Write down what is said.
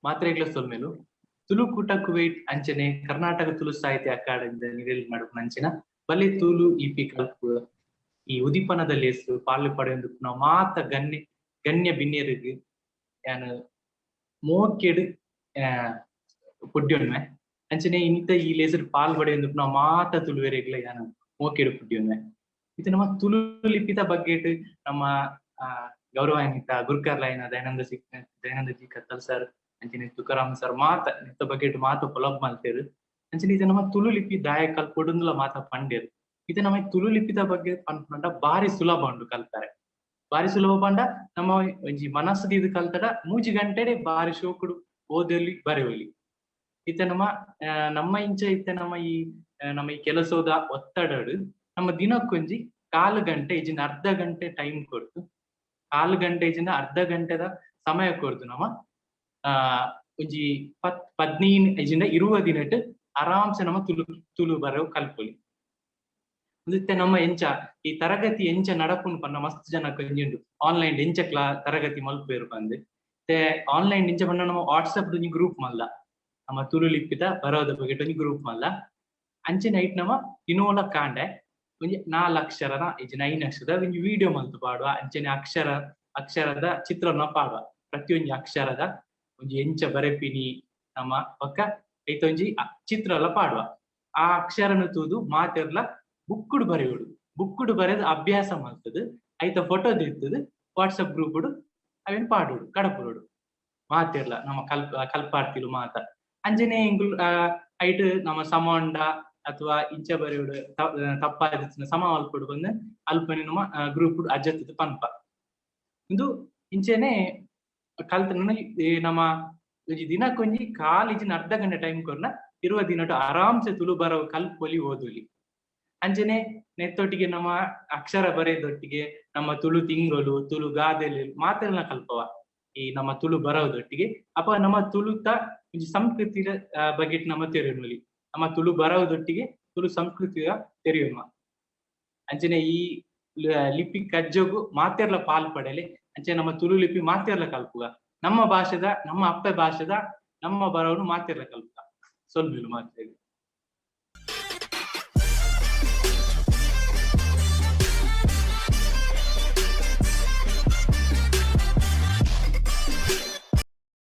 ಮಾತ್ರೆಗ್ಲ ಸೊಲ್ಮೆಲು ತುಳು ಕೂಟ ಕುವೈಟ್ ಅಂಚನೆ ಕರ್ನಾಟಕ ತುಳು ಸಾಹಿತ್ಯ ಅಕಾಡೆಮಿ ನಿರೆಲ್ ನಡುಪುನ ಅಂಚಿನ ಬಲೆ ತುಳು ಇಪಿ ಕಲ್ಪು ಈ ಉದಿಪನದ ಲೇಸು ಪಾಲು ಪಡೆಯೊಂದು ನಾವು ಮಾತ ಗಣ್ಯ ಬಿನ್ನೆರಿಗೆ ಯಾನು ಮೋಕೆಡು ಪುಡ್ಯೊನ್ಮೆ ಅಂಚನೆ ಇಂತ ಈ ಲೇಸರ್ ಪಾಲ್ ಪಡೆಯೊಂದು ನಾವು ಮಾತ ತುಳುವೆರೆಗ್ಲ ಯಾನು ಮೋಕೆಡು ಪುಡ್ಯೊನ್ಮೆ ಇದು ನಮ್ಮ ತುಳು ಲಿಪಿದ ಬಗ್ಗೆ ನಮ್ಮ ಗೌರವಾನ್ವಿತ ಗುರುಕರ್ಲಾಯನ ದಯಾನಂದ ಜಿ ಕತ್ತಲ್ ಸರ್ ಅಂಚನೆ ತುಕಾರಾಮ್ ಸರ್ ಮಾತ ಇತ್ತ ಬಗ್ಗೆ ಮಾತು ಪೊಲಬ್ ಮಲ್ತೇರು ಅಂಚನೆ ಇದು ನಮ್ಮ ತುಳು ಲಿಪಿ ದಾಯಕಲ್ ಕೊಡುಂದಲ ಮಾತ ಪಂಡೇರು ಇದು ನಮ್ಮ ತುಳು ಲಿಪಿದ ಬಗ್ಗೆ ಪಂಡ ಬಾರಿ ಸುಲಭ ಉಂಡು ಕಲ್ತಾರೆ ಬಾರಿ ಸುಲಭ ಪಂಡ ನಮ್ಮ ಒಂಜಿ ಮನಸ್ಸು ಇದು ಕಲ್ತಡ 3 ಗಂಟೆಡೆ ಬಾರಿ ಶೋಕುಡು ಓದಲಿ ಬರೆಯಲಿ ಇತ್ತ ನಮ್ಮ ಇಂಚ ಇತ್ತ ನಮ್ಮ ಈ ಕೆಲಸದ ಒತ್ತಡಡು ನಮ್ಮ ದಿನಕ್ಕೊಂಜಿ 1/4 ಗಂಟೆ ಇಜಿನ ಅರ್ಧ ಗಂಟೆ ಟೈಮ್ ಕೊಡ್ತು 1/4 ಗಂಟೆ ಇಜಿನ ಅರ್ಧ ಗಂಟೆದ ಸಮಯ ಕೊಡ್ತು ನಮ್ಮ ಒಂಜಿ 15 ಇಜಿಂದ 20 ದಿನಟ್ ಆರಾಮ್ಸೆ ನಮ್ಮ ತುಳು ಬರೆವು ಕಲ್ಪೊಲಿ ಮತ್ತೆ ನಮ್ಮ ಎಂಚ ಈ ತರಗತಿ ಎಂಚ ನಡಪುನ್ ಪನ್ನ ಮಸ್ತ್ ಜನ ಕಂಜಿಂಡು ಆನ್ಲೈನ್ ಎಂಚ ತರಗತಿ ಮಲ್ಪೇರು ಬಂದು ಮತ್ತೆ ಆನ್ಲೈನ್ ಎಂಚ ಪನ್ನ ನಮ್ಮ ವಾಟ್ಸಪ್ ಗ್ರೂಪ್ ಮಲ್ಲ ನಮ್ಮ ತುಳು ಲಿಪಿದ ಬರೋದ ಬಗ್ಗೆ ಒಂಜಿ ಗ್ರೂಪ್ ಮಲ್ಲ ಅಂಚೆ ನೈಟ್ ನಮ್ಮ ಇನೋಲ ಕಾಂಡೆ ಒಂಜಿ 4 ಅಕ್ಷರದ ಇಜಿನ 5 ಅಕ್ಷರದ ಒಂಜಿ ವಿಡಿಯೋ ಮಲ್ತು ಪಾಡುವ ಅಂಚನೆ ಅಕ್ಷರದ ಚಿತ್ರನ ಪಾಡುವ ಪ್ರತಿಯೊಂದು ಅಕ್ಷರದ ಒಂಜಿ ಎಂಚ ಬರೆಪಿನಿ ನಮ್ಮ ಪಕ್ಕ ಐತೊಂಜಿ ಚಿತ್ರ ಎಲ್ಲ ಪಾಡುವ ಆ ಅಕ್ಷರನ ತೂದು ಮಾತೆರ್ಲ ಬುಕ್ಕುಡು ಬರೆದು ಅಭ್ಯಾಸ ಮಾಡ್ತದೆ ಐತ ಫೋಟೋ ದಿರ್ತದೆ ವಾಟ್ಸಪ್ ಗ್ರೂಪ್ ಅವೇನು ಪಾಡುಡು ಕಡಪುರುಡು ಮಾತೆರ್ಲ ನಮ್ಮ ಕಲ್ಪಾಡ್ತಿಲು ಮಾತ ಅಂಜನೆ ಐಟ್ ನಮ್ಮ ಸಮೊಂಡ ಅಥವಾ ಇಂಚ ಬರೆಯುಡು ತಪ್ಪಾದ ಸಮ ಅಲ್ಪಡು ಬಂದು ಅಲ್ಪನೆ ನಮ್ಮ ಗ್ರೂಪ್ ಅಜ್ಜತ್ತದ ಪನ್ಪ ಇದು ಇಂಚೆನೆ ಕಲ್ತ ನಮ್ಮ ದಿನಕ್ಕೊಂಜಿ ಕಾಲಿಜಿನ ಅರ್ಧ ಗಂಟೆ ಟೈಮ್ ಕೊರ್ನ 20 ದಿನ ಆರಾಮ್ಸೆ ತುಳು ಬರೋ ಕಲ್ಪೊಲಿ ಓದುಲಿ ಅಂಚನೆ ನೆತ್ತೊಟ್ಟಿಗೆ ನಮ್ಮ ಅಕ್ಷರ ಬರೆದೊಟ್ಟಿಗೆ ನಮ್ಮ ತುಳು ತಿಂಗಳು ತುಳು ಗಾದೆಲಿ ಮಾತೆಲ್ಲ ಕಲ್ಪವ ಈ ನಮ್ಮ ತುಳು ಬರೋದೊಟ್ಟಿಗೆ ಅಪ್ಪ ನಮ್ಮ ತುಳುತ ಸಂಸ್ಕೃತಿಯ ಬಗ್ಗೆ ನಮ್ಮ ತೆರೆಯುವಲಿ ನಮ್ಮ ತುಳು ಬರೋದೊಟ್ಟಿಗೆ ತುಳು ಸಂಸ್ಕೃತಿಯ ತೆರೆಯುವ ಅಂಚನೆ ಈ ಲಿಪಿ ಕಜ್ಜಗು ಮಾತೆರ್ಲ ಪಾಲ್ ಪಡೆಯಲಿ ಅಂಚೆ ನಮ್ಮ ತುಳು ಲಿಪಿ ಮಾತೆರ್ಲ ಕಲ್ಪುಗ ನಮ್ಮ ಭಾಷೆದ ನಮ್ಮ ಅಪ್ಪ ಭಾಷೆದ ನಮ್ಮ ಬರೋನು ಮಾತೆರ್ಲ ಕಲ್ಪುಗ ಸೊಲ್ಮೇಲು ಮಾತೆ